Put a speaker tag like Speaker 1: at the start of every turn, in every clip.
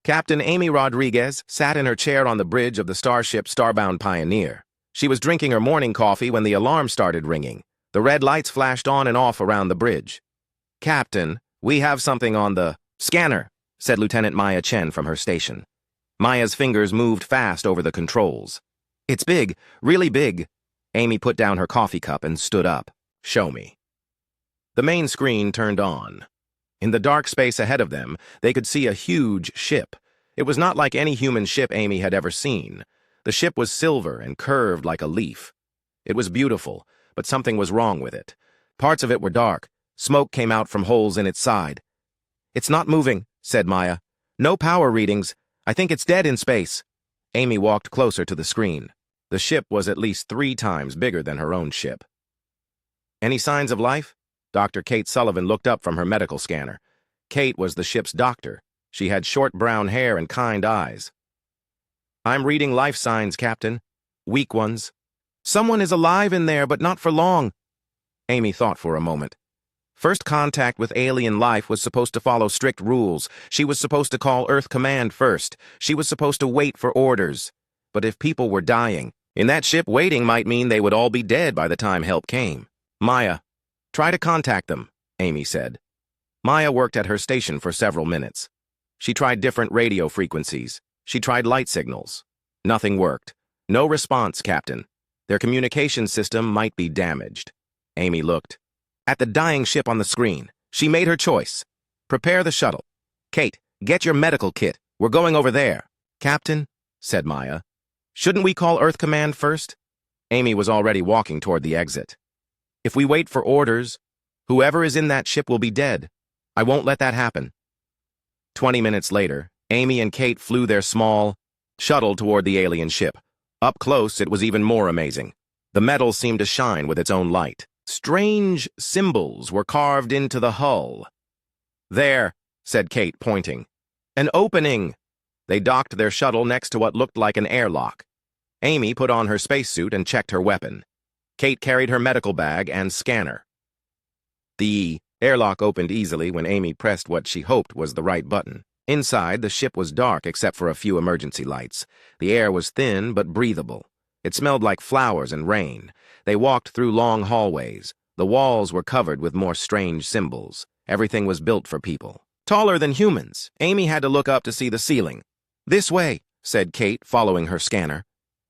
Speaker 1: Captain Amy Rodriguez sat in her chair on the bridge of the starship Starbound Pioneer. She was drinking her morning coffee when the alarm started ringing. The red lights flashed on and off around the bridge. "Captain, we have something on the scanner," said Lieutenant Maya Chen from her station. Maya's fingers moved fast over the controls. "It's big, really big." Amy put down her coffee cup and stood up. "Show me." The main screen turned on. In the dark space ahead of them, they could see a huge ship. It was not like any human ship Amy had ever seen. The ship was silver and curved like a leaf. It was beautiful, but something was wrong with it. Parts of it were dark. Smoke came out from holes in its side. "It's not moving," said Maya. "No power readings. I think it's dead in space." Amy walked closer to the screen. The ship was at least 3 times bigger than her own ship. "Any signs of life?" Dr. Kate Sullivan looked up from her medical scanner. Kate was the ship's doctor. She had short brown hair and kind eyes. "I'm reading life signs, Captain. Weak ones. Someone is alive in there, but not for long." Amy thought for a moment. First contact with alien life was supposed to follow strict rules. She was supposed to call Earth Command first. She was supposed to wait for orders. But if people were dying, in that ship waiting might mean they would all be dead by the time help came. "Maya, try to contact them," Amy said. Maya worked at her station for several minutes. She tried different radio frequencies. She tried light signals. Nothing worked. "No response, Captain. Their communication system might be damaged." Amy looked at the dying ship on the screen. She made her choice. "Prepare the shuttle. Kate, get your medical kit. We're going over there." "Captain," said Maya, "shouldn't we call Earth Command first?" Amy was already walking toward the exit. "If we wait for orders, whoever is in that ship will be dead. I won't let that happen." 20 minutes later, Amy and Kate flew their small shuttle toward the alien ship. Up close, it was even more amazing. The metal seemed to shine with its own light. Strange symbols were carved into the hull. "There," said Kate, pointing. "An opening." They docked their shuttle next to what looked like an airlock. Amy put on her spacesuit and checked her weapon. Kate carried her medical bag and scanner. The airlock opened easily when Amy pressed what she hoped was the right button. Inside, the ship was dark except for a few emergency lights. The air was thin but breathable. It smelled like flowers and rain. They walked through long hallways. The walls were covered with more strange symbols. Everything was built for people. Taller than humans. Amy had to look up to see the ceiling. "This way," said Kate, following her scanner.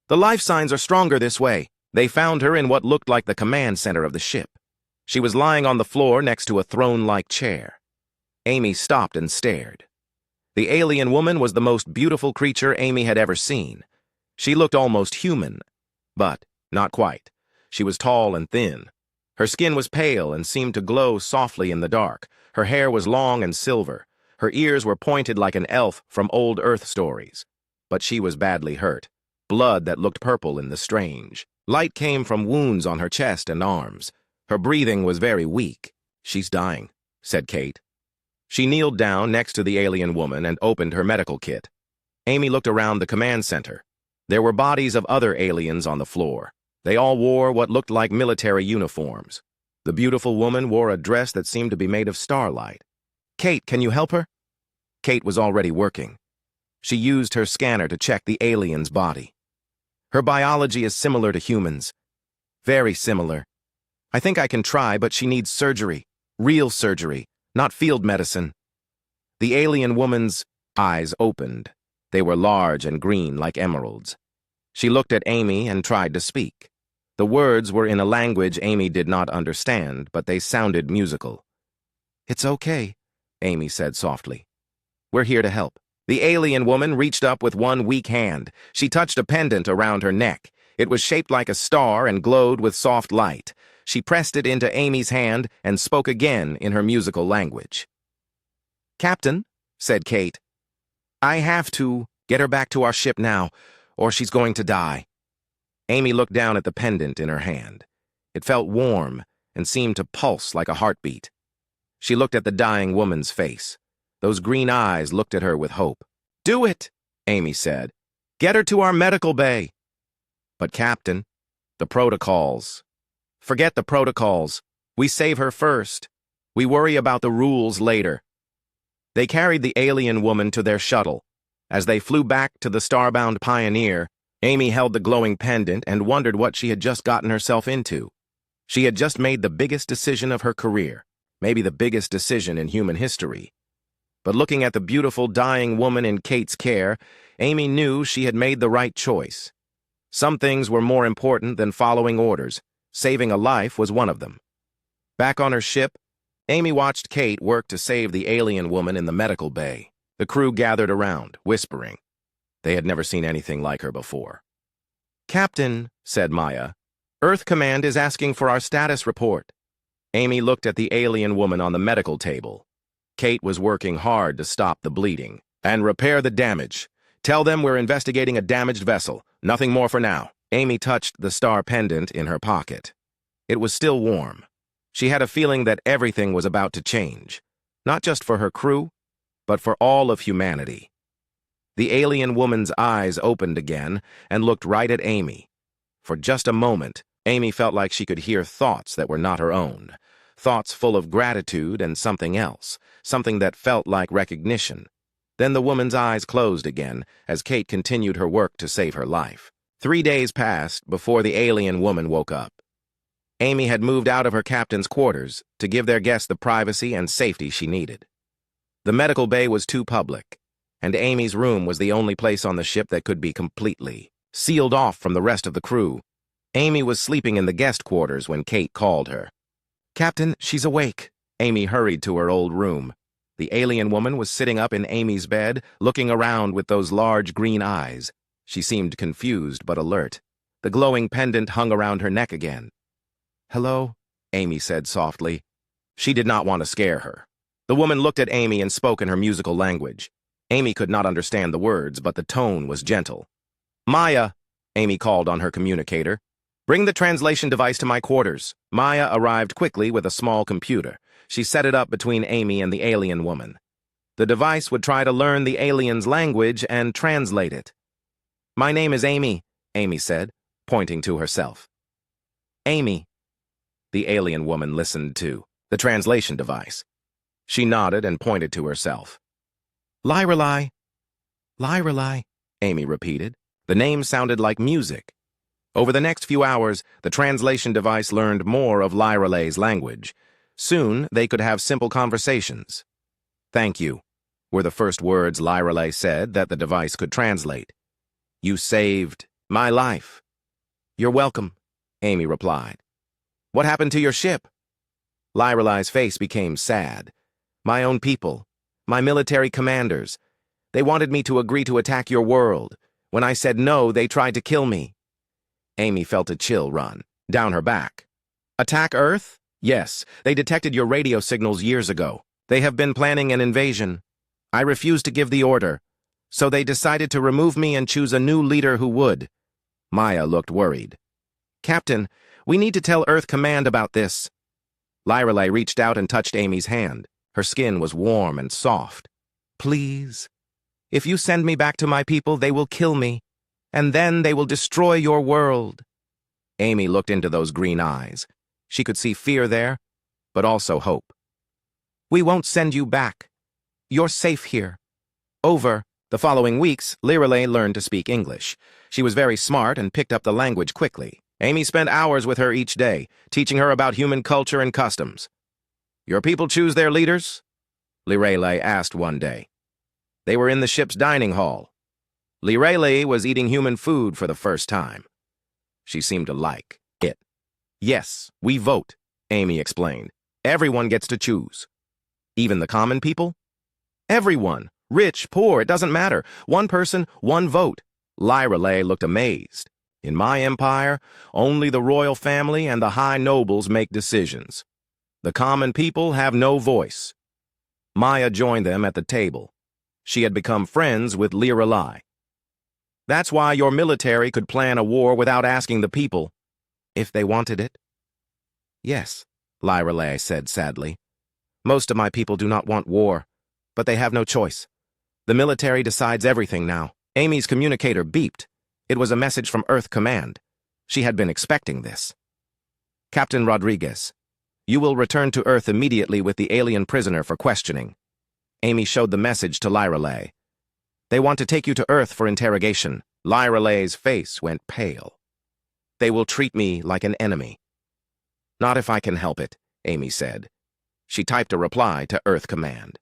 Speaker 1: "The life signs are stronger this way." They found her in what looked like the command center of the ship. She was lying on the floor next to a throne-like chair. Amy stopped and stared. The alien woman was the most beautiful creature Amy had ever seen. She looked almost human, but not quite. She was tall and thin. Her skin was pale and seemed to glow softly in the dark. Her hair was long and silver. Her ears were pointed like an elf from old Earth stories. But she was badly hurt. Blood that looked purple in the strange. Light came from wounds on her chest and arms. Her breathing was very weak. "She's dying," said Kate. She kneeled down next to the alien woman and opened her medical kit. Amy looked around the command center. There were bodies of other aliens on the floor. They all wore what looked like military uniforms. The beautiful woman wore a dress that seemed to be made of starlight. "Kate, can you help her?" Kate was already working. She used her scanner to check the alien's body. "Her biology is similar to humans. Very similar. I think I can try, but she needs surgery. Real surgery, not field medicine." The alien woman's eyes opened. They were large and green like emeralds. She looked at Amy and tried to speak. The words were in a language Amy did not understand, but they sounded musical. "It's okay," Amy said softly. "We're here to help." The alien woman reached up with one weak hand. She touched a pendant around her neck. It was shaped like a star and glowed with soft light. She pressed it into Amy's hand and spoke again in her musical language. "Captain," said Kate, "I have to get her back to our ship now, or she's going to die." Amy looked down at the pendant in her hand. It felt warm and seemed to pulse like a heartbeat. She looked at the dying woman's face. Those green eyes looked at her with hope. "Do it," Amy said. "Get her to our medical bay." "But Captain, the protocols." "Forget the protocols. We save her first. We worry about the rules later." They carried the alien woman to their shuttle. As they flew back to the starbound Pioneer, Amy held the glowing pendant and wondered what she had just gotten herself into. She had just made the biggest decision of her career, maybe the biggest decision in human history. But looking at the beautiful dying woman in Kate's care, Amy knew she had made the right choice. Some things were more important than following orders. Saving a life was one of them. Back on her ship, Amy watched Kate work to save the alien woman in the medical bay. The crew gathered around, whispering. They had never seen anything like her before. "Captain," said Maya, "Earth Command is asking for our status report." Amy looked at the alien woman on the medical table. Kate was working hard to stop the bleeding and repair the damage. "Tell them we're investigating a damaged vessel. Nothing more for now." Amy touched the star pendant in her pocket. It was still warm. She had a feeling that everything was about to change, not just for her crew, but for all of humanity. The alien woman's eyes opened again and looked right at Amy. For just a moment, Amy felt like she could hear thoughts that were not her own, thoughts full of gratitude and something else, something that felt like recognition. Then the woman's eyes closed again as Kate continued her work to save her life. 3 days passed before the alien woman woke up. Amy had moved out of her captain's quarters to give their guests the privacy and safety she needed. The medical bay was too public, and Amy's room was the only place on the ship that could be completely sealed off from the rest of the crew. Amy was sleeping in the guest quarters when Kate called her. "Captain, she's awake." Amy hurried to her old room. The alien woman was sitting up in Amy's bed, looking around with those large green eyes. She seemed confused but alert. The glowing pendant hung around her neck again. "Hello," Amy said softly. She did not want to scare her. The woman looked at Amy and spoke in her musical language. Amy could not understand the words, but the tone was gentle. "Maya," Amy called on her communicator. "Bring the translation device to my quarters." Maya arrived quickly with a small computer. She set it up between Amy and the alien woman. The device would try to learn the alien's language and translate it. "My name is Amy," Amy said, pointing to herself. "Amy." The alien woman listened to the translation device. She nodded and pointed to herself. "Lyrelai." "Lyrelai," Amy repeated. The name sounded like music. Over the next few hours, the translation device learned more of Lyrelai's language. Soon, they could have simple conversations. "Thank you," were the first words Lyrelai said that the device could translate. "You saved my life." "You're welcome," Amy replied. "What happened to your ship?" Lyrelai's face became sad. "My own people, my military commanders. They wanted me to agree to attack your world. When I said no, they tried to kill me." Amy felt a chill run down her back. "Attack Earth?" "Yes, they detected your radio signals years ago. They have been planning an invasion. I refused to give the order, so they decided to remove me and choose a new leader who would." Maya looked worried. "Captain, we need to tell Earth Command about this." Lyrelai reached out and touched Amy's hand. Her skin was warm and soft. "Please. If you send me back to my people, they will kill me, and then they will destroy your world." Amy looked into those green eyes. She could see fear there, but also hope. "We won't send you back. You're safe here. Over." The following weeks, Lyrelai learned to speak English. She was very smart and picked up the language quickly. Amy spent hours with her each day, teaching her about human culture and customs. "Your people choose their leaders?" Lyrelai asked one day. They were in the ship's dining hall. Lyrelai was eating human food for the first time. She seemed to like it. "Yes, we vote," Amy explained. "Everyone gets to choose." "Even the common people?" "Everyone. Rich, poor, it doesn't matter. One person, one vote." Lyrelai looked amazed. "In my empire, only the royal family and the high nobles make decisions. The common people have no voice." Maya joined them at the table. She had become friends with Lyrelai. "That's why your military could plan a war without asking the people, if they wanted it." "Yes," Lyrelai said sadly. "Most of my people do not want war, but they have no choice. The military decides everything now." Amy's communicator beeped. It was a message from Earth Command. She had been expecting this. "Captain Rodriguez, you will return to Earth immediately with the alien prisoner for questioning." Amy showed the message to Lyrelai. They want to take you to Earth for interrogation. Lyralay's face went pale. They will treat me like an enemy. Not if I can help it, Amy said. She typed a reply to Earth Command.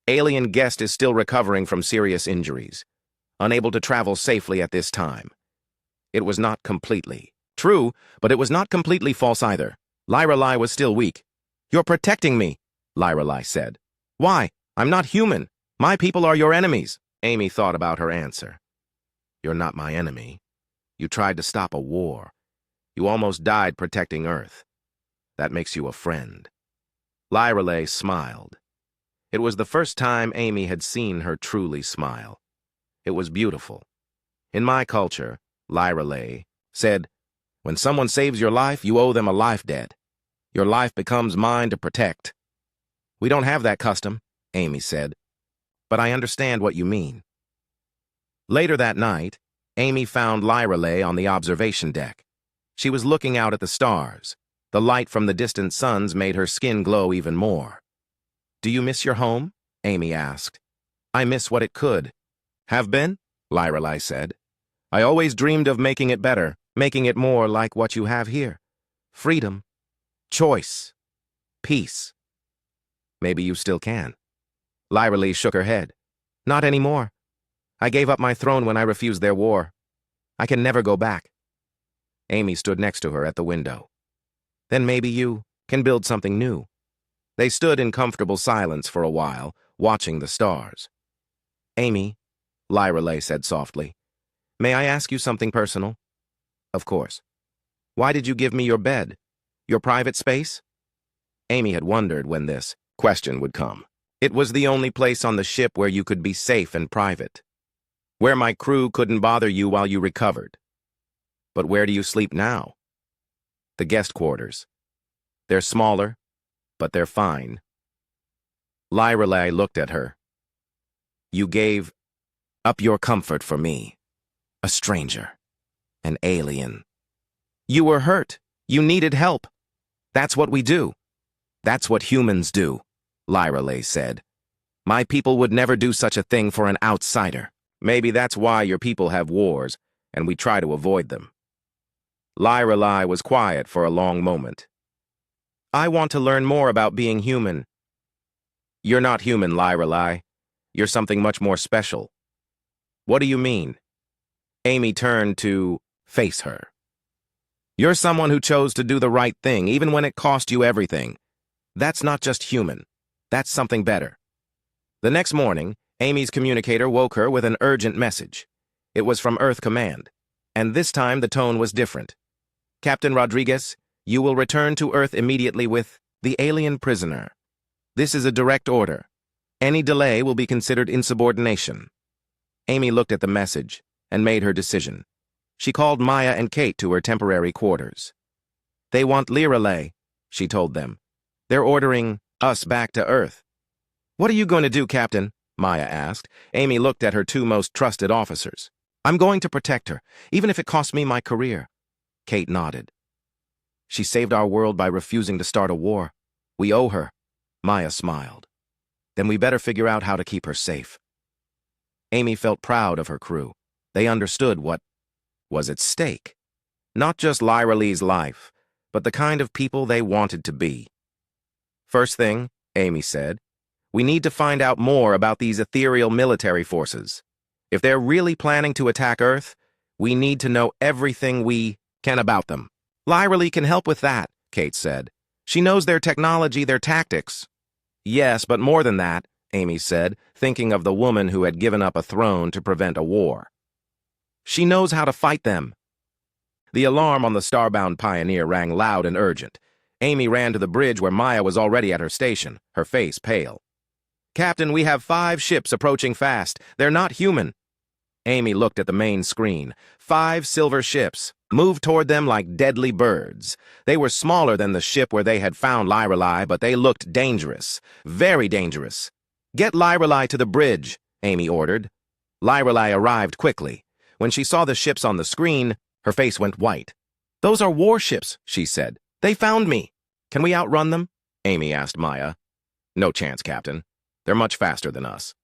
Speaker 1: Alien guest is still recovering from serious injuries, unable to travel safely at this time. It was not completely true, but it was not completely false either. Lyralay was still weak. You're protecting me, Lyralay said. Why? I'm not human. My people are your enemies. Amy thought about her answer. You're not my enemy. You tried to stop a war. You almost died protecting Earth. That makes you a friend. Lyralay smiled. It was the first time Amy had seen her truly smile. It was beautiful. In my culture, Lyralay said, when someone saves your life, you owe them a life debt. Your life becomes mine to protect. We don't have that custom, Amy said, but I understand what you mean. Later that night, Amy found Lyralay on the observation deck. She was looking out at the stars. The light from the distant suns made her skin glow even more. Do you miss your home? Amy asked. I miss what it could have been, Lyralay said. I always dreamed of making it better, making it more like what you have here. Freedom, choice, peace. Maybe you still can. Lyralay shook her head. Not anymore. I gave up my throne when I refused their war. I can never go back. Amy stood next to her at the window. Then maybe you can build something new. They stood in comfortable silence for a while, watching the stars. Amy, Lyralay said softly, may I ask you something personal? Of course. Why did you give me your bed? Your private space? Amy had wondered when this question would come. It was the only place on the ship where you could be safe and private. Where my crew couldn't bother you while you recovered. But where do you sleep now? The guest quarters. They're smaller, but they're fine. Lyralay looked at her. You gave up your comfort for me. A stranger. An alien. You were hurt. You needed help. That's what we do. That's what humans do, Lyralay said. My people would never do such a thing for an outsider. Maybe that's why your people have wars, and we try to avoid them. Lyralay was quiet for a long moment. I want to learn more about being human. You're not human, Lyralay. You're something much more special. What do you mean? Amy turned to face her. You're someone who chose to do the right thing, even when it cost you everything. That's not just human. That's something better. The next morning, Amy's communicator woke her with an urgent message. It was from Earth Command, and this time the tone was different. Captain Rodriguez, you will return to Earth immediately with the alien prisoner. This is a direct order. Any delay will be considered insubordination. Amy looked at the message and made her decision. She called Maya and Kate to her temporary quarters. They want Lyralay, she told them. They're ordering us back to Earth. What are you going to do, Captain? Maya asked. Amy looked at her two most trusted officers. I'm going to protect her, even if it costs me my career. Kate nodded. She saved our world by refusing to start a war. We owe her. Maya smiled. Then we better figure out how to keep her safe. Amy felt proud of her crew. They understood what was at stake. Not just Lyralay's life, but the kind of people they wanted to be. First thing, Amy said, we need to find out more about these ethereal military forces. If they're really planning to attack Earth, we need to know everything we can about them. Lyralay can help with that, Kate said. She knows their technology, their tactics. Yes, but more than that, Amy said, thinking of the woman who had given up a throne to prevent a war. She knows how to fight them. The alarm on the Starbound Pioneer rang loud and urgent. Amy ran to the bridge where Maya was already at her station, her face pale. Captain, we have 5 ships approaching fast. They're not human. Amy looked at the main screen. 5 silver ships moved toward them like deadly birds. They were smaller than the ship where they had found Lyralay, but they looked dangerous. Very dangerous. Get Lyralay to the bridge, Amy ordered. Lyralay arrived quickly. When she saw the ships on the screen, her face went white. Those are warships, she said. They found me. Can we outrun them? Amy asked Maya. No chance, Captain. They're much faster than us.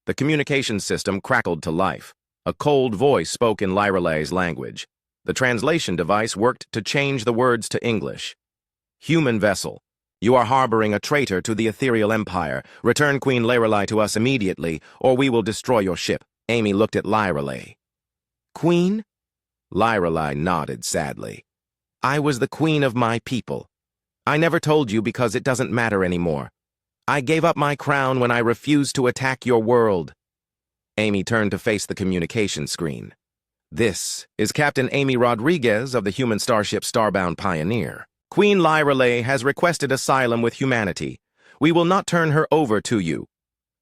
Speaker 1: The communication system crackled to life. A cold voice spoke in Lyralay's language. The translation device worked to change the words to English. Human vessel, you are harboring a traitor to the ethereal empire. Return Queen Lyralay to us immediately, or we will destroy your ship. Amy looked at Lyralay. Queen? Lyralay nodded sadly. I was the queen of my people. I never told you because it doesn't matter anymore. I gave up my crown when I refused to attack your world. Amy turned to face the communication screen. This is Captain Amy Rodriguez of the human starship Starbound Pioneer. Queen Lyralay has requested asylum with humanity. We will not turn her over to you.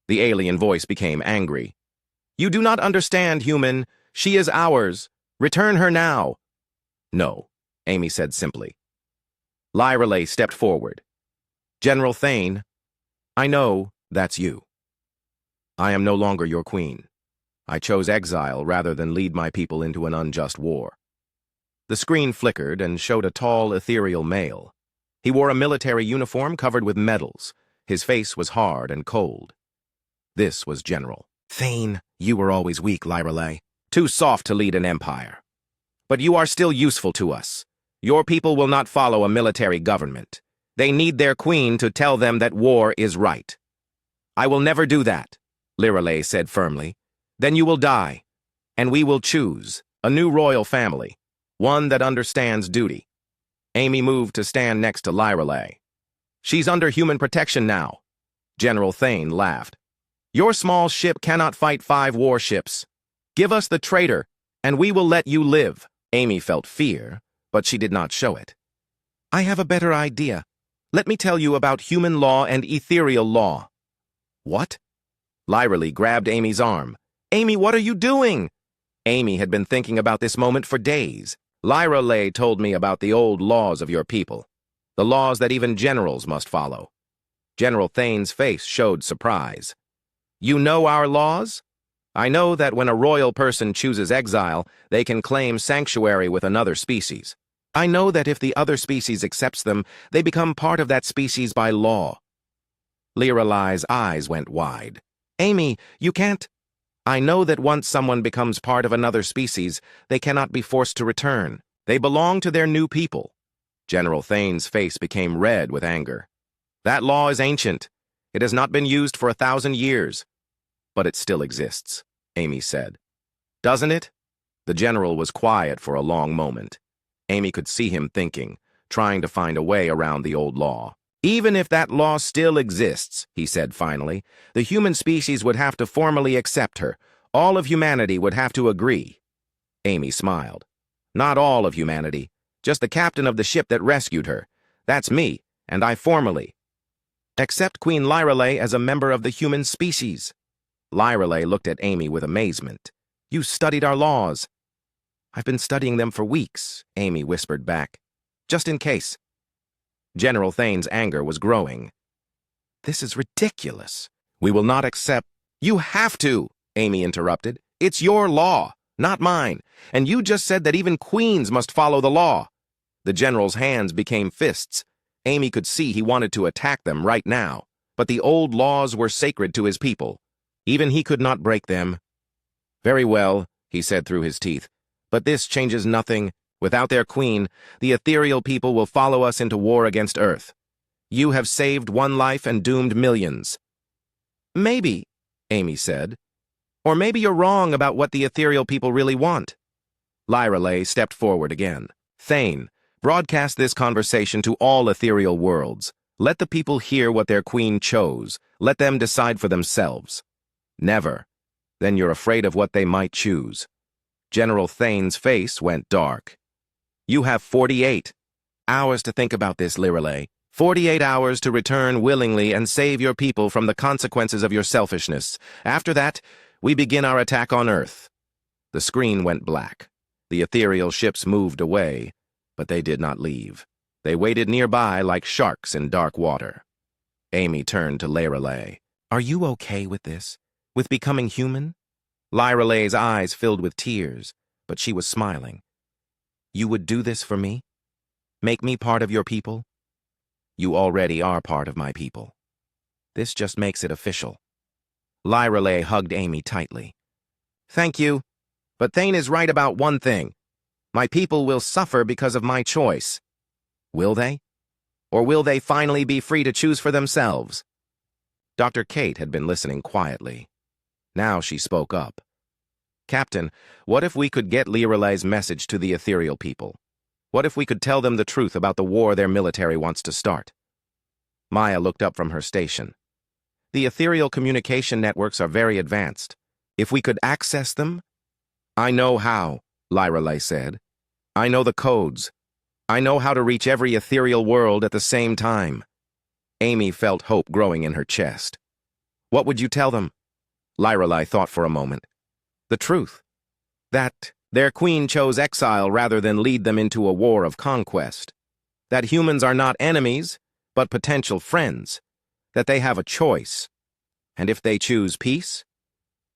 Speaker 1: The alien voice became angry. You do not understand, human. She is ours. Return her now. No, Amy said simply. Lyralay stepped forward. General Thane, I know that's you. I am no longer your queen. I chose exile rather than lead my people into an unjust war. The screen flickered and showed a tall, ethereal male. He wore a military uniform covered with medals. His face was hard and cold. This was General Thane. You were always weak, Lyralay. Too soft to lead an empire. But you are still useful to us. Your people will not follow a military government. They need their queen to tell them that war is right. I will never do that, Lyralay said firmly. Then you will die, and we will choose a new royal family, one that understands duty. Amy moved to stand next to Lyralay. She's under human protection now. General Thane laughed. Your small ship cannot fight 5 warships. Give us the traitor, and we will let you live. Amy felt fear, but she did not show it. I have a better idea. Let me tell you about human law and ethereal law. What? Lyralay grabbed Amy's arm. Amy, what are you doing? Amy had been thinking about this moment for days. Lyralay told me about the old laws of your people, the laws that even generals must follow. General Thane's face showed surprise. You know our laws? I know that when a royal person chooses exile, they can claim sanctuary with another species. I know that if the other species accepts them, they become part of that species by law. Lyralay's eyes went wide. Amy, you can't... I know that once someone becomes part of another species, they cannot be forced to return. They belong to their new people. General Thane's face became red with anger. That law is ancient. It has not been used for 1,000 years. But it still exists, Amy said. Doesn't it? The general was quiet for a long moment. Amy could see him thinking, trying to find a way around the old law. Even if that law still exists, he said finally, the human species would have to formally accept her. All of humanity would have to agree. Amy smiled. Not all of humanity, just the captain of the ship that rescued her. That's me, and I formally accept Queen Lyralay as a member of the human species. Lyralay looked at Amy with amazement. You studied our laws. I've been studying them for weeks, Amy whispered back. Just in case. General Thane's anger was growing. This is ridiculous. We will not accept... You have to, Amy interrupted. It's your law, not mine. And you just said that even queens must follow the law. The general's hands became fists. Amy could see he wanted to attack them right now. But the old laws were sacred to his people. Even he could not break them. Very well, he said through his teeth. But this changes nothing. Without their queen, the ethereal people will follow us into war against Earth. You have saved one life and doomed millions. Maybe, Amy said. Or maybe you're wrong about what the ethereal people really want. Lyralay stepped forward again. Thane, broadcast this conversation to all ethereal worlds. Let the people hear what their queen chose. Let them decide for themselves. Never. Then you're afraid of what they might choose. General Thane's face went dark. You have 48 hours to think about this, Lyralay. 48 hours to return willingly and save your people from the consequences of your selfishness. After that, we begin our attack on Earth. The screen went black. The ethereal ships moved away, but they did not leave. They waited nearby like sharks in dark water. Amy turned to Lyralay. Are you okay with this? With becoming human? Lyralay's eyes filled with tears, but she was smiling. You would do this for me? Make me part of your people? You already are part of my people. This just makes it official. Lyrelay hugged Amy tightly. Thank you, but Thane is right about one thing. My people will suffer because of my choice. Will they? Or will they finally be free to choose for themselves? Dr. Kate had been listening quietly. Now she spoke up. Captain, what if we could get Lyrelay's message to the ethereal people? What if we could tell them the truth about the war their military wants to start? Maya looked up from her station. The ethereal communication networks are very advanced. If we could access them? I know how, Lyrelay said. I know the codes. I know how to reach every ethereal world at the same time. Amy felt hope growing in her chest. What would you tell them? Lyrelay thought for a moment. The truth. That their queen chose exile rather than lead them into a war of conquest. That humans are not enemies, but potential friends. That they have a choice. And if they choose peace,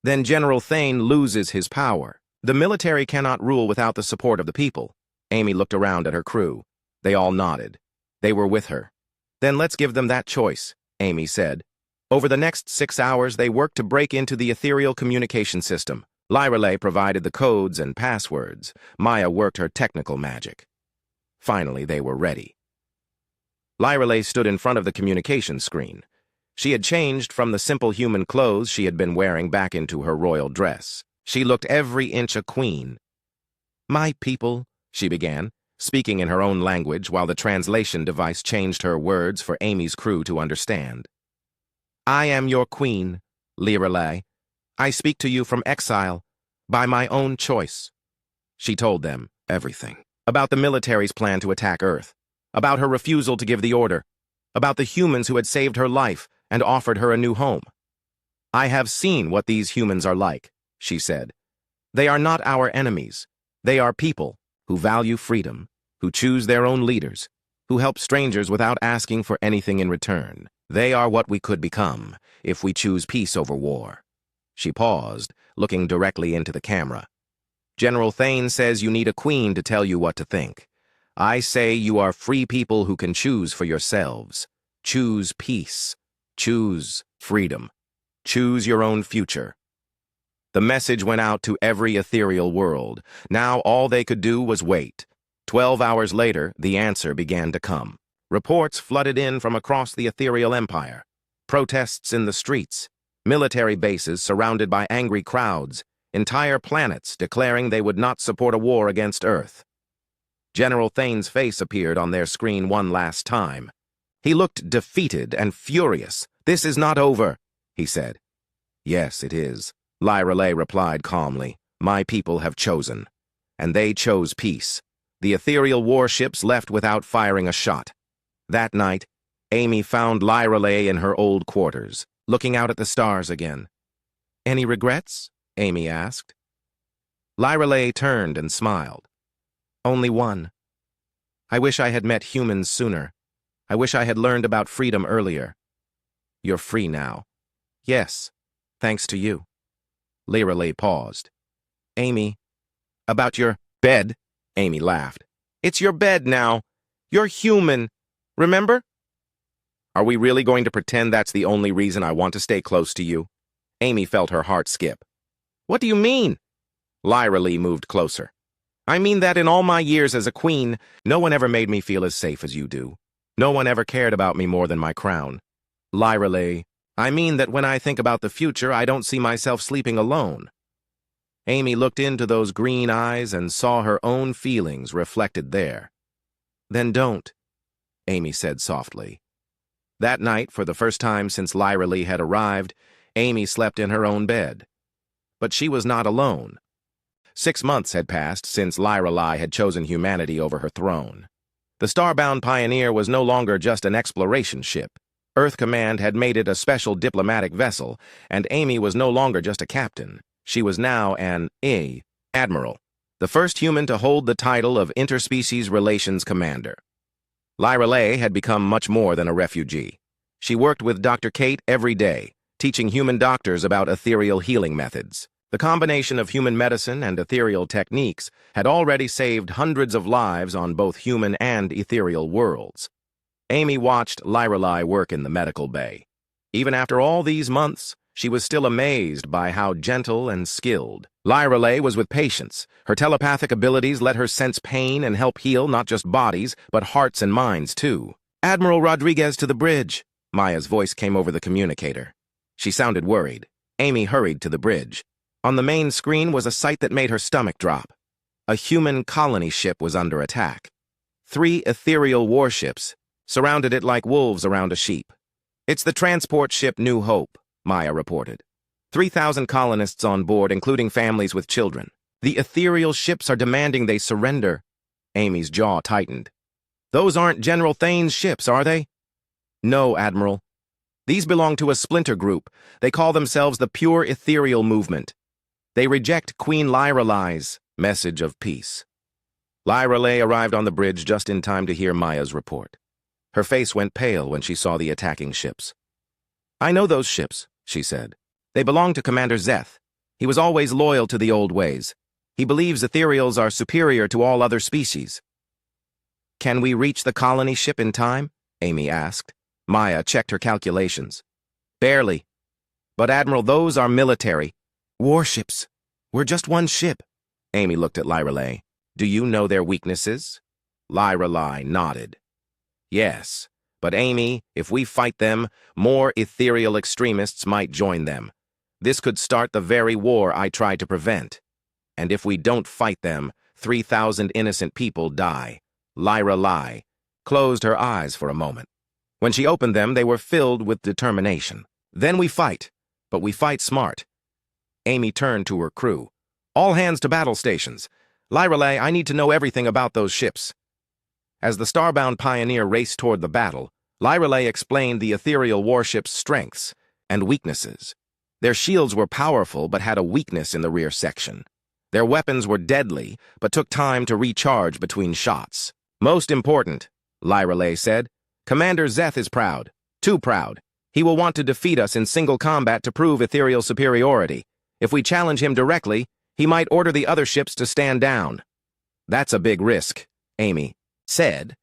Speaker 1: then General Thane loses his power. The military cannot rule without the support of the people. Amy looked around at her crew. They all nodded. They were with her. Then let's give them that choice, Amy said. Over the next 6 hours, they worked to break into the ethereal communication system. Lyrelay provided the codes and passwords. Maya worked her technical magic. Finally, they were ready. Lyrelay stood in front of the communication screen. She had changed from the simple human clothes she had been wearing back into her royal dress. She looked every inch a queen. My people, she began, speaking in her own language while the translation device changed her words for Amy's crew to understand. I am your queen, Lyrelay. I speak to you from exile, by my own choice. She told them everything. About the military's plan to attack Earth, about her refusal to give the order, about the humans who had saved her life and offered her a new home. I have seen what these humans are like, she said. They are not our enemies. They are people who value freedom, who choose their own leaders, who help strangers without asking for anything in return. They are what we could become if we choose peace over war. She paused, looking directly into the camera. General Thane says you need a queen to tell you what to think. I say you are free people who can choose for yourselves. Choose peace. Choose freedom. Choose your own future. The message went out to every ethereal world. Now all they could do was wait. 12 hours later, the answer began to come. Reports flooded in from across the ethereal empire. Protests in the streets. Military bases surrounded by angry crowds. Entire planets declaring they would not support a war against Earth. General Thane's face appeared on their screen one last time. He looked defeated and furious. This is not over, he said. Yes, it is, Lyrelay replied calmly. My people have chosen. And they chose peace. The ethereal warships left without firing a shot. That night, Amy found Lyrelay in her old quarters, looking out at the stars again. Any regrets? Amy asked. Lyrelay turned and smiled. Only one. I wish I had met humans sooner. I wish I had learned about freedom earlier. You're free now. Yes, thanks to you. Lyrelay paused. Amy, about your bed? Amy laughed. It's your bed now. You're human. Remember? Are we really going to pretend that's the only reason I want to stay close to you? Amy felt her heart skip. What do you mean? Lyrelay moved closer. I mean that in all my years as a queen, no one ever made me feel as safe as you do. No one ever cared about me more than my crown. Lyrelay, I mean that when I think about the future, I don't see myself sleeping alone. Amy looked into those green eyes and saw her own feelings reflected there. Then don't, Amy said softly. That night, for the first time since Lyrelay had arrived, Amy slept in her own bed. But she was not alone. 6 months had passed since Lyrelay had chosen humanity over her throne. The starbound Pioneer was no longer just an exploration ship. Earth Command had made it a special diplomatic vessel, and Amy was no longer just a captain. She was now an admiral, the first human to hold the title of Interspecies Relations Commander. Lyrelay had become much more than a refugee. She worked with Dr. Kate every day, teaching human doctors about ethereal healing methods. The combination of human medicine and ethereal techniques had already saved hundreds of lives on both human and ethereal worlds. Amy watched Lyrelay work in the medical bay. Even after all these months, she was still amazed by how gentle and skilled. Lyra was with patience. Her telepathic abilities let her sense pain and help heal not just bodies, but hearts and minds, too. "Admiral Rodriguez to the bridge," Maya's voice came over the communicator. She sounded worried. Amy hurried to the bridge. On the main screen was a sight that made her stomach drop. A human colony ship was under attack. 3 ethereal warships surrounded it like wolves around a sheep. "It's the transport ship New Hope," Maya reported. 3,000 colonists on board, including families with children. "The ethereal ships are demanding they surrender." Amy's jaw tightened. "Those aren't General Thane's ships, are they?" "No, Admiral. These belong to a splinter group. They call themselves the Pure Ethereal Movement. They reject Queen Lyra's message of peace." Lyra arrived on the bridge just in time to hear Maya's report. Her face went pale when she saw the attacking ships. "I know those ships," she said. "They belong to Commander Zeth. He was always loyal to the old ways. He believes ethereals are superior to all other species." "Can we reach the colony ship in time?" Amy asked. Maya checked her calculations. "Barely. But Admiral, those are military warships. We're just one ship." Amy looked at Lyra. "Do you know their weaknesses?" Lyra nodded. "Yes, but Amy, if we fight them, more ethereal extremists might join them. This could start the very war I tried to prevent. And if we don't fight them, 3,000 innocent people die." Lyra closed her eyes for a moment. When she opened them, they were filled with determination. "Then we fight, but we fight smart." Amy turned to her crew. "All hands to battle stations. Lyra, I need to know everything about those ships." As the Starbound Pioneer raced toward the battle, Lyra explained the ethereal warship's strengths and weaknesses. Their shields were powerful but had a weakness in the rear section. Their weapons were deadly but took time to recharge between shots. "Most important," Lyra said, "Commander Zeth is proud. Too proud. He will want to defeat us in single combat to prove ethereal superiority. If we challenge him directly, he might order the other ships to stand down." "That's a big risk," Amy said.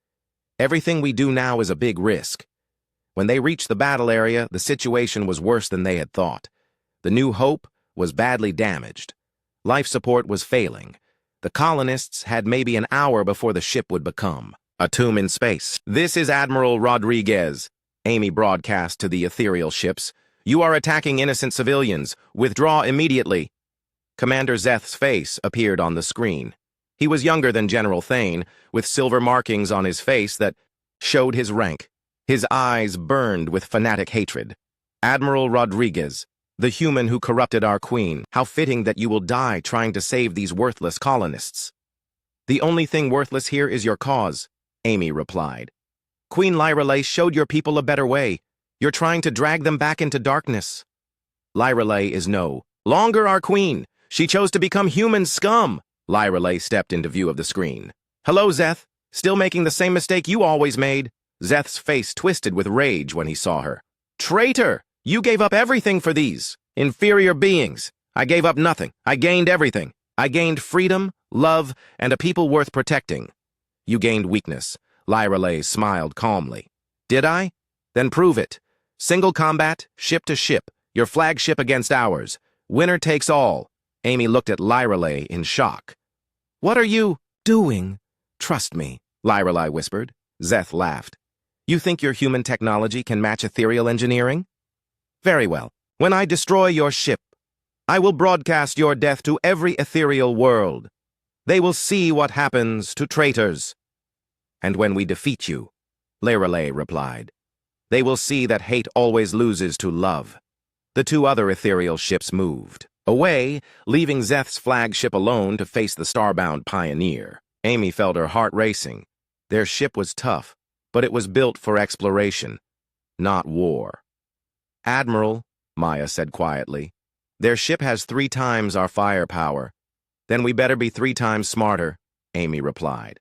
Speaker 1: "Everything we do now is a big risk." When they reached the battle area, the situation was worse than they had thought. The New Hope was badly damaged. Life support was failing. The colonists had maybe an hour before the ship would become a tomb in space. "This is Admiral Rodriguez," Amy broadcast to the ethereal ships. "You are attacking innocent civilians. Withdraw immediately." Commander Zeth's face appeared on the screen. He was younger than General Thane, with silver markings on his face that showed his rank. His eyes burned with fanatic hatred. "Admiral Rodriguez, the human who corrupted our queen, how fitting that you will die trying to save these worthless colonists." "The only thing worthless here is your cause," Amy replied. "Queen Lyra showed your people a better way. You're trying to drag them back into darkness." "Lyra is no longer our queen. She chose to become human scum." Lyra stepped into view of the screen. "Hello, Zeth. Still making the same mistake you always made." Zeth's face twisted with rage when he saw her. "Traitor! You gave up everything for these inferior beings." "I gave up nothing. I gained everything. I gained freedom, love, and a people worth protecting." "You gained weakness." Lyra smiled calmly. "Did I? Then prove it. Single combat, ship to ship. Your flagship against ours. Winner takes all." Amy looked at Lyra in shock. "What are you doing?" "Trust me," Lyra whispered. Zeth laughed. "You think your human technology can match ethereal engineering? Very well. When I destroy your ship, I will broadcast your death to every ethereal world. They will see what happens to traitors." "And when we defeat you," Lyra replied, "they will see that hate always loses to love." The 2 other ethereal ships moved away, leaving Zeth's flagship alone to face the Starbound Pioneer. Amy felt her heart racing. Their ship was tough, but it was built for exploration, not war. "Admiral," Maya said quietly, "their ship has 3 times our firepower." "Then we better be 3 times smarter," Amy replied.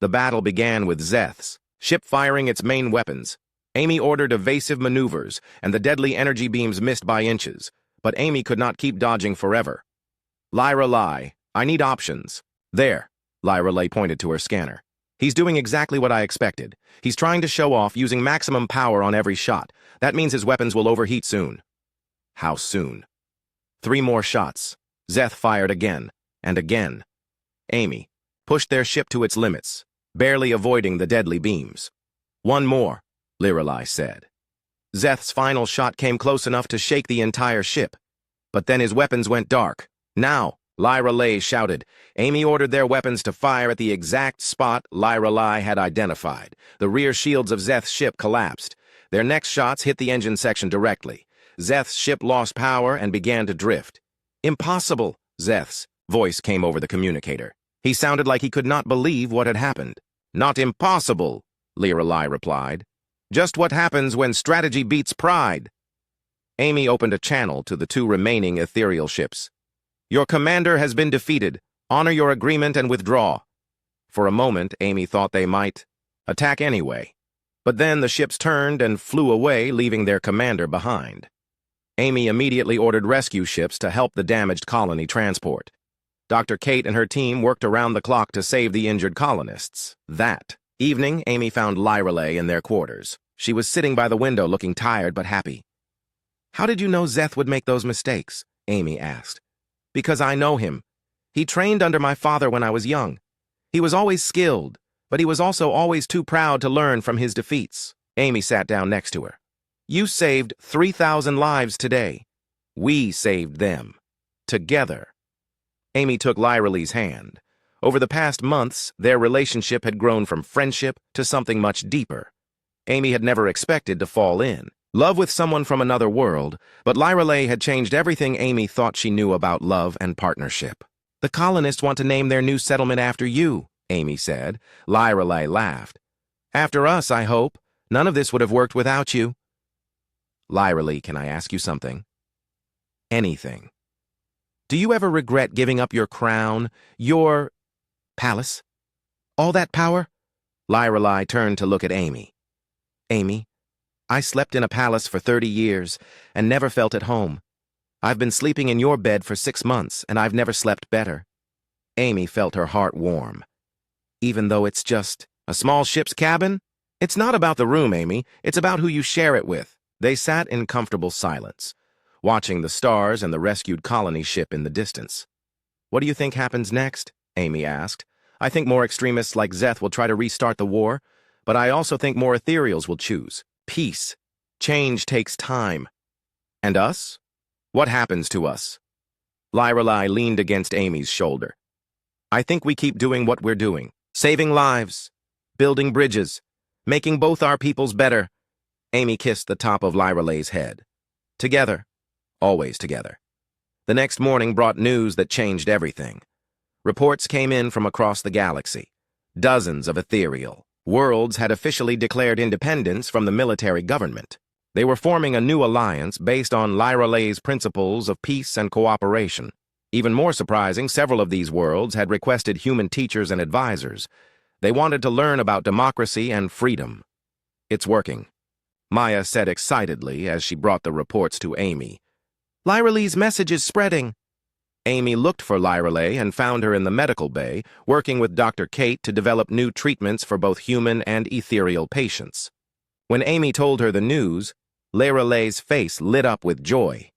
Speaker 1: The battle began with Zeth's ship firing its main weapons. Amy ordered evasive maneuvers, and the deadly energy beams missed by inches. But Amy could not keep dodging forever. "Lyra, I need options." "There," Lyra pointed to her scanner. "He's doing exactly what I expected. He's trying to show off using maximum power on every shot. That means his weapons will overheat soon." How soon? 3 more shots. Zeth fired again, and again. Amy pushed their ship to its limits, barely avoiding the deadly beams. 1 more, Lirelai said. Zeth's final shot came close enough to shake the entire ship, but then his weapons went dark. Now, Lirelai shouted. Amy ordered their weapons to fire at the exact spot Lirelai had identified. The rear shields of Zeth's ship collapsed. Their next shots hit the engine section directly. Zeth's ship lost power and began to drift. Impossible, Zeth's voice came over the communicator. He sounded like he could not believe what had happened. Not impossible, Lirelai replied. Just what happens when strategy beats pride. Amy opened a channel to the 2 remaining ethereal ships. Your commander has been defeated. Honor your agreement and withdraw. For a moment, Amy thought they might attack anyway. But then the ships turned and flew away, leaving their commander behind. Amy immediately ordered rescue ships to help the damaged colony transport. Dr. Kate and her team worked around the clock to save the injured colonists. That evening, Amy found Lirelai in their quarters. She was sitting by the window looking tired but happy. How did you know Zeth would make those mistakes? Amy asked. Because I know him. He trained under my father when I was young. He was always skilled, but he was also always too proud to learn from his defeats. Amy sat down next to her. You saved 3,000 lives today. We saved them. Together. Amy took Lirelai's hand. Over the past months, their relationship had grown from friendship to something much deeper. Amy had never expected to fall in love with someone from another world, but Lirelai had changed everything Amy thought she knew about love and partnership. The colonists want to name their new settlement after you, Amy said. Lirelai laughed. After us, I hope. None of this would have worked without you. Lirelai, can I ask you something? Anything. Do you ever regret giving up your crown, your palace? All that power? Lirelai turned to look at Amy. Amy, I slept in a palace for 30 years and never felt at home. I've been sleeping in your bed for 6 months and I've never slept better. Amy felt her heart warm. Even though it's just a small ship's cabin? It's not about the room, Amy. It's about who you share it with. They sat in comfortable silence, watching the stars and the rescued colony ship in the distance. What do you think happens next? Amy asked. I think more extremists like Zeth will try to restart the war, but I also think more ethereals will choose peace. Change takes time. And us? What happens to us? Lirelai leaned against Amy's shoulder. I think we keep doing what we're doing, saving lives, building bridges, making both our peoples better. Amy kissed the top of Lirelai's head. Together, always together. The next morning brought news that changed everything. Reports came in from across the galaxy. Dozens of ethereal worlds had officially declared independence from the military government. They were forming a new alliance based on Lirelai's principles of peace and cooperation. Even more surprising, several of these worlds had requested human teachers and advisors. They wanted to learn about democracy and freedom. It's working, Maya said excitedly as she brought the reports to Amy. Lirelai's message is spreading. Amy looked for Lirelai and found her in the medical bay, working with Dr. Kate to develop new treatments for both human and ethereal patients. When Amy told her the news, Lirelai's face lit up with joy.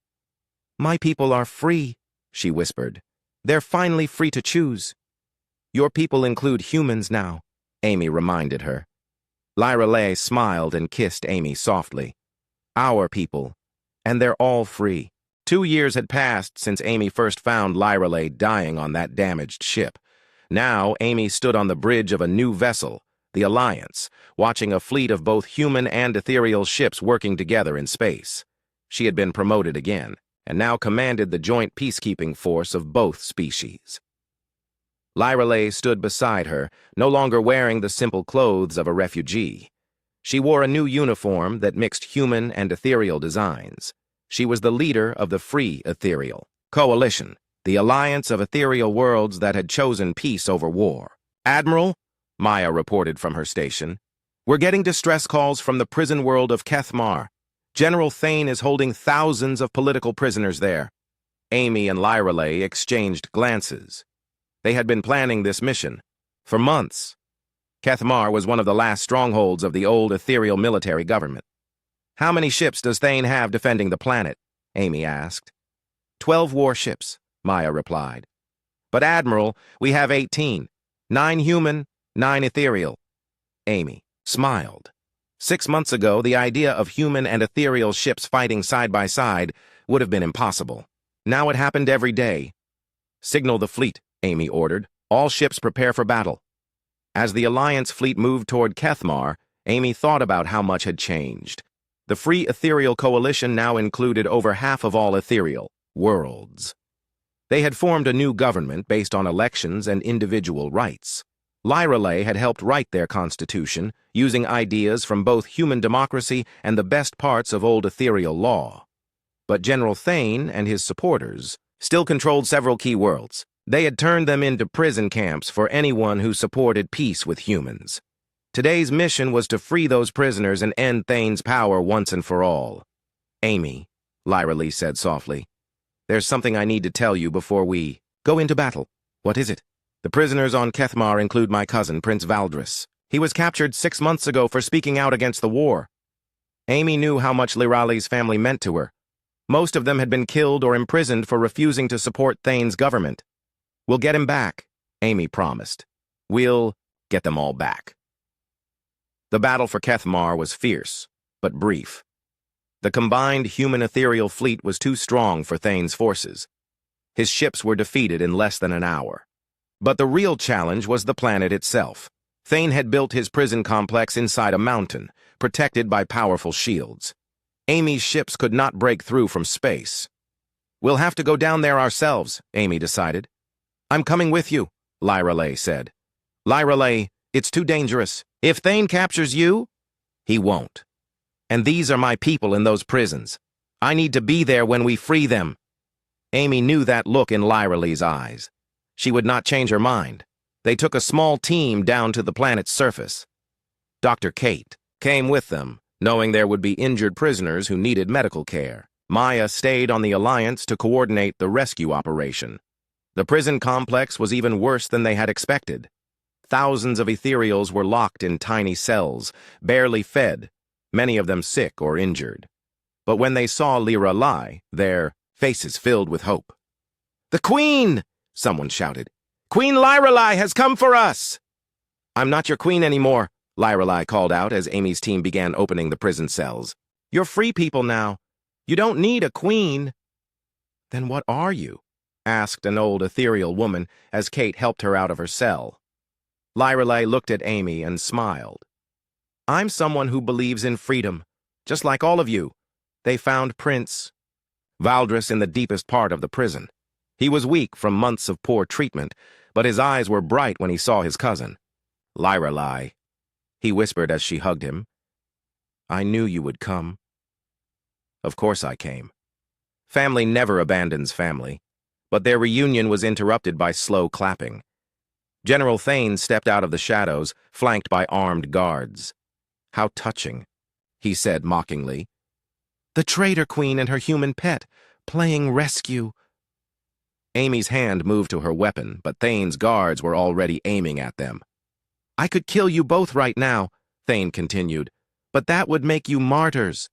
Speaker 1: My people are free, she whispered. They're finally free to choose. Your people include humans now, Amy reminded her. Lirelai smiled and kissed Amy softly. Our people, and they're all free. 2 years had passed since Amy first found Lirelai dying on that damaged ship. Now Amy stood on the bridge of a new vessel, the Alliance, watching a fleet of both human and ethereal ships working together in space. She had been promoted again, and now commanded the joint peacekeeping force of both species. Lirelai stood beside her, no longer wearing the simple clothes of a refugee. She wore a new uniform that mixed human and ethereal designs. She was the leader of the Free Ethereal Coalition, the alliance of ethereal worlds that had chosen peace over war. Admiral, Maya reported from her station, we're getting distress calls from the prison world of Kethmar. General Thane is holding thousands of political prisoners there. Amy and Lirelai exchanged glances. They had been planning this mission for months. Kethmar was one of the last strongholds of the old ethereal military government. How many ships does Thane have defending the planet? Amy asked. 12 warships, Maya replied. But Admiral, we have 18. 9 human, 9 ethereal. Amy smiled. 6 months ago, the idea of human and ethereal ships fighting side by side would have been impossible. Now it happened every day. Signal the fleet, Amy ordered. All ships prepare for battle. As the Alliance fleet moved toward Kethmar, Amy thought about how much had changed. The Free Ethereal Coalition now included over half of all ethereal worlds. They had formed a new government based on elections and individual rights. Lyrelay had helped write their constitution, using ideas from both human democracy and the best parts of old ethereal law. But General Thane and his supporters still controlled several key worlds. They had turned them into prison camps for anyone who supported peace with humans. Today's mission was to free those prisoners and end Thane's power once and for all. Amy, Lyrelay said softly, there's something I need to tell you before we go into battle. What is it? The prisoners on Kethmar include my cousin, Prince Valdris. He was captured 6 months ago for speaking out against the war. Amy knew how much Lyraly's family meant to her. Most of them had been killed or imprisoned for refusing to support Thane's government. We'll get him back, Amy promised. We'll get them all back. The battle for Kethmar was fierce, but brief. The combined human-ethereal fleet was too strong for Thane's forces. His ships were defeated in less than an hour. But the real challenge was the planet itself. Thane had built his prison complex inside a mountain, protected by powerful shields. Amy's ships could not break through from space. We'll have to go down there ourselves, Amy decided. I'm coming with you, Lyrelay said. Lyrelay, it's too dangerous. If Thane captures you, he won't. And these are my people in those prisons. I need to be there when we free them. Amy knew that look in Lyraly's eyes. She would not change her mind. They took a small team down to the planet's surface. Dr. Kate came with them, knowing there would be injured prisoners who needed medical care. Maya stayed on the Alliance to coordinate the rescue operation. The prison complex was even worse than they had expected. Thousands of ethereals were locked in tiny cells, barely fed, many of them sick or injured. But when they saw Lyrelay, their faces filled with hope. "The Queen!" someone shouted. "Queen Lyrelay has come for us!" "I'm not your queen anymore," Lyrelay called out as Amy's team began opening the prison cells. "You're free people now. You don't need a queen." "Then what are you?" asked an old ethereal woman as Kate helped her out of her cell. Lyrelay looked at Amy and smiled. "I'm someone who believes in freedom, just like all of you." They found Prince Valdris in the deepest part of the prison. He was weak from months of poor treatment, but his eyes were bright when he saw his cousin. "Lyrelay," he whispered as she hugged him. "I knew you would come." Of course I came. Family never abandons family, but their reunion was interrupted by slow clapping. General Thane stepped out of the shadows, flanked by armed guards. "How touching," he said mockingly. "The traitor queen and her human pet, playing rescue." Amy's hand moved to her weapon, but Thane's guards were already aiming at them. "I could kill you both right now," Thane continued, "but that would make you martyrs.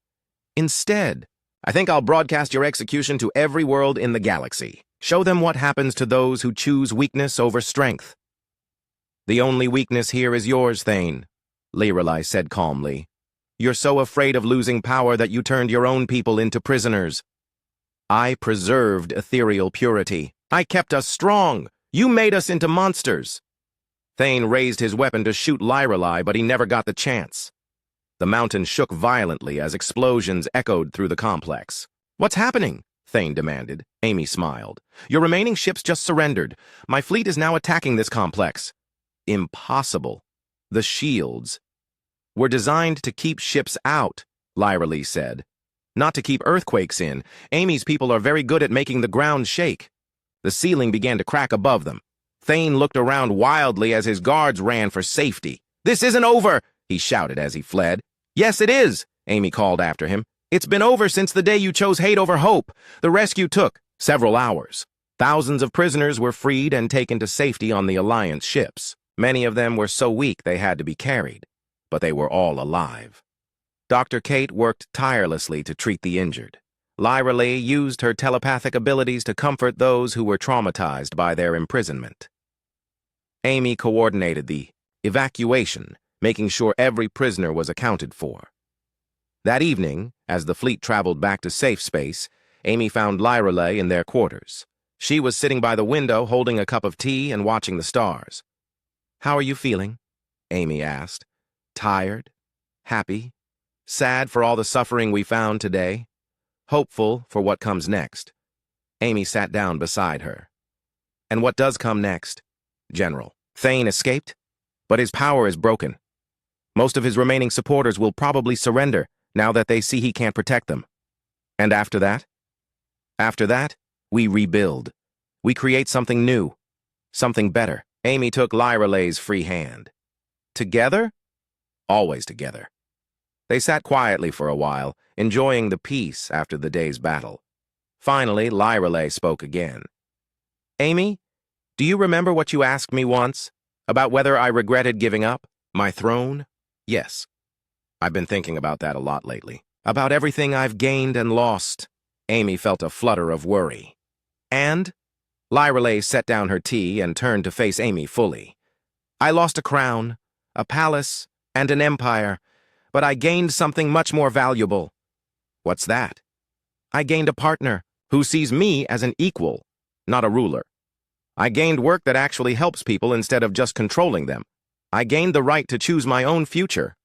Speaker 1: Instead, I think I'll broadcast your execution to every world in the galaxy. Show them what happens to those who choose weakness over strength." "The only weakness here is yours, Thane," Lyrelay said calmly. "You're so afraid of losing power that you turned your own people into prisoners. I preserved ethereal purity. I kept us strong. You made us into monsters." Thane raised his weapon to shoot Lyrelay, but he never got the chance. The mountain shook violently as explosions echoed through the complex. "What's happening?" Thane demanded. Amy smiled. "Your remaining ships just surrendered. My fleet is now attacking this complex." "Impossible. The shields were designed to keep ships out," Lyrelay said. "Not to keep earthquakes in. Amy's people are very good at making the ground shake." The ceiling began to crack above them. Thane looked around wildly as his guards ran for safety. "This isn't over!" he shouted as he fled. "Yes, it is," Amy called after him. "It's been over since the day you chose hate over hope. The rescue took several hours. Thousands of prisoners were freed and taken to safety on the Alliance ships. Many of them were so weak they had to be carried, but they were all alive. Dr. Kate worked tirelessly to treat the injured. Lyra Lee used her telepathic abilities to comfort those who were traumatized by their imprisonment. Amy coordinated the evacuation, making sure every prisoner was accounted for. That evening, as the fleet traveled back to safe space, Amy found Lyra Lee in their quarters. She was sitting by the window holding a cup of tea and watching the stars. "How are you feeling?" Amy asked. "Tired? Happy? Sad for all the suffering we found today? Hopeful for what comes next?" Amy sat down beside her. "And what does come next, General? Thane escaped, but his power is broken. Most of his remaining supporters will probably surrender now that they see he can't protect them. And after that? After that, we rebuild. We create something new, something better." Amy took Lyra Lee's free hand. "Together? Always together." They sat quietly for a while, enjoying the peace after the day's battle. Finally, Lyra Lee spoke again. "Amy, do you remember what you asked me once? About whether I regretted giving up my throne?" "Yes. I've been thinking about that a lot lately. About everything I've gained and lost." Amy felt a flutter of worry. "And?" Lyra Lee set down her tea and turned to face Amy fully. "I lost a crown, a palace, and an empire, but I gained something much more valuable." "What's that?" "I gained a partner who sees me as an equal, not a ruler. I gained work that actually helps people instead of just controlling them. I gained the right to choose my own future."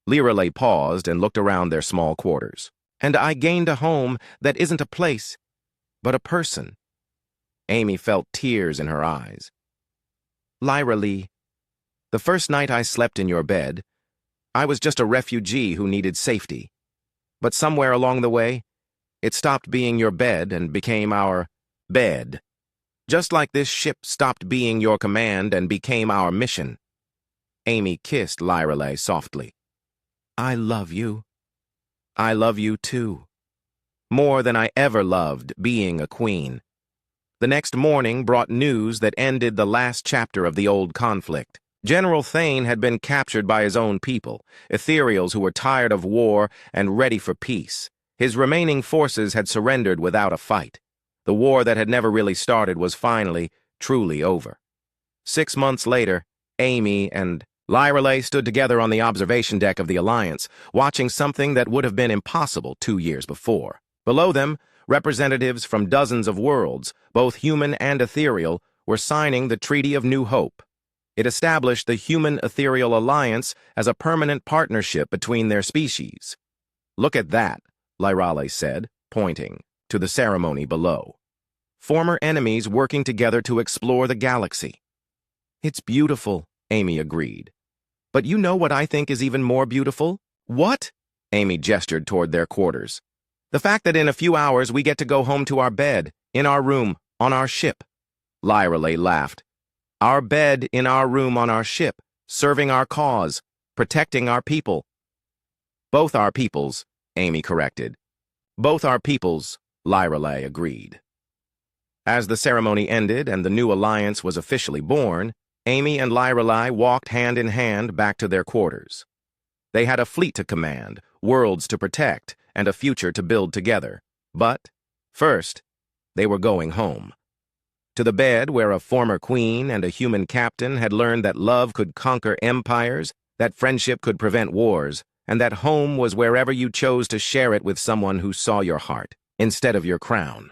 Speaker 1: Lyra Lee paused and looked around their small quarters. "And I gained a home that isn't a place, but a person." Amy felt tears in her eyes. "Lyra Lee, the first night I slept in your bed, I was just a refugee who needed safety. But somewhere along the way, it stopped being your bed and became our bed. Just like this ship stopped being your command and became our mission." Amy kissed Lyra Lee softly. "I love you. I love you too. More than I ever loved being a queen." The next morning brought news that ended the last chapter of the old conflict. General Thane had been captured by his own people, ethereals who were tired of war and ready for peace. His remaining forces had surrendered without a fight. The war that had never really started was finally, truly over. 6 months later, Amy and Lyra Lee stood together on the observation deck of the Alliance, watching something that would have been impossible 2 years before. Below them, representatives from dozens of worlds, both human and ethereal, were signing the Treaty of New Hope. It established the Human-Ethereal Alliance as a permanent partnership between their species. "Look at that," Lyra Lee said, pointing to the ceremony below. "Former enemies working together to explore the galaxy." "It's beautiful," Amy agreed. "But you know what I think is even more beautiful?" "What?" Amy gestured toward their quarters. "The fact that in a few hours we get to go home to our bed, in our room, on our ship." Lyra Lee laughed. "Our bed in our room on our ship, serving our cause, protecting our people." "Both our peoples," Amy corrected. "Both our peoples," Lyra Lee agreed. As the ceremony ended and the new alliance was officially born, Amy and Lyra Lee walked hand in hand back to their quarters. They had a fleet to command, worlds to protect, and a future to build together. But, first, they were going home. To the bed where a former queen and a human captain had learned that love could conquer empires, that friendship could prevent wars, and that home was wherever you chose to share it with someone who saw your heart, instead of your crown.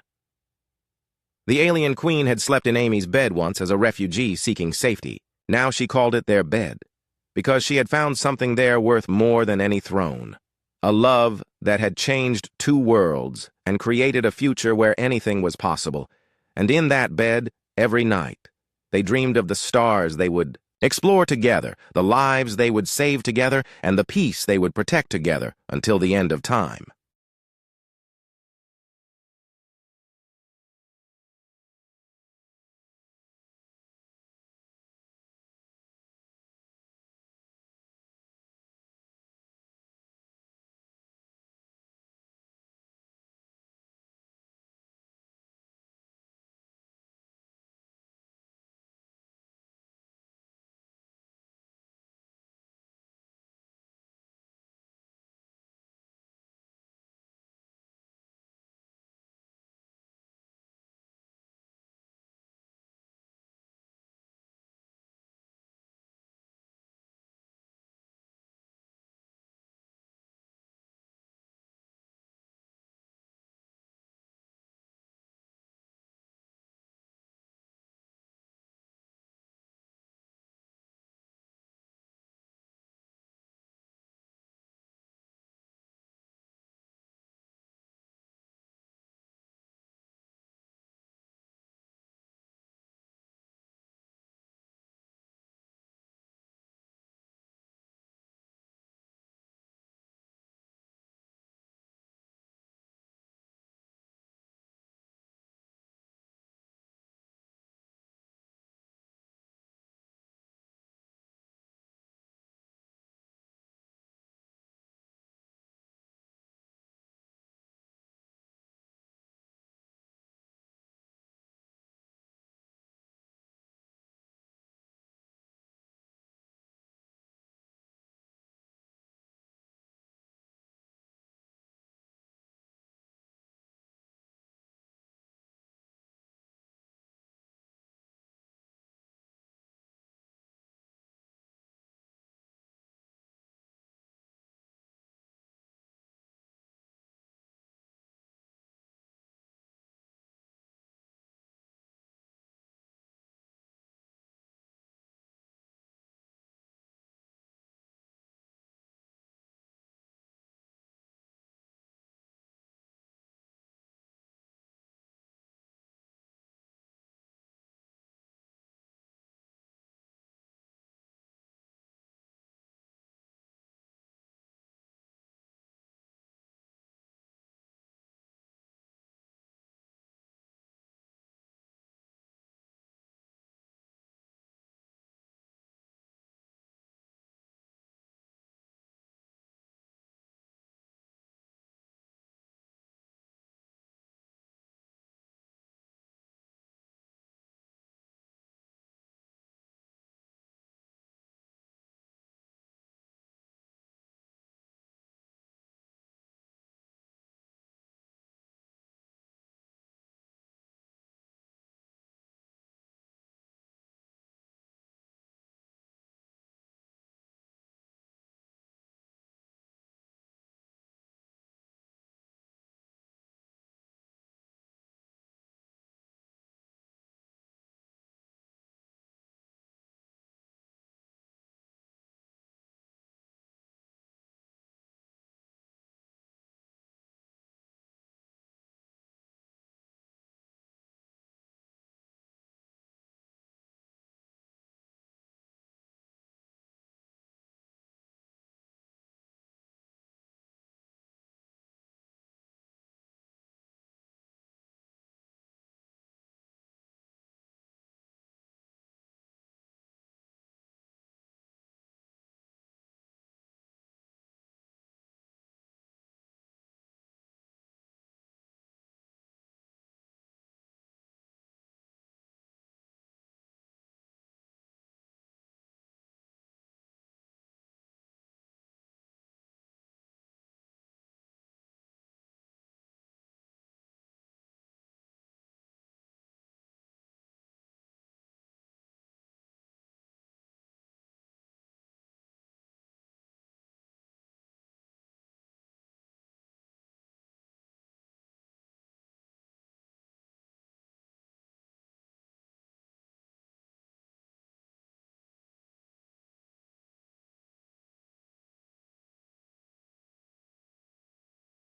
Speaker 1: The alien queen had slept in Amy's bed once as a refugee seeking safety. Now she called it their bed, because she had found something there worth more than any throne. A love that had changed 2 worlds and created a future where anything was possible. And in that bed, every night, they dreamed of the stars they would explore together, the lives they would save together, and the peace they would protect together until the end of time.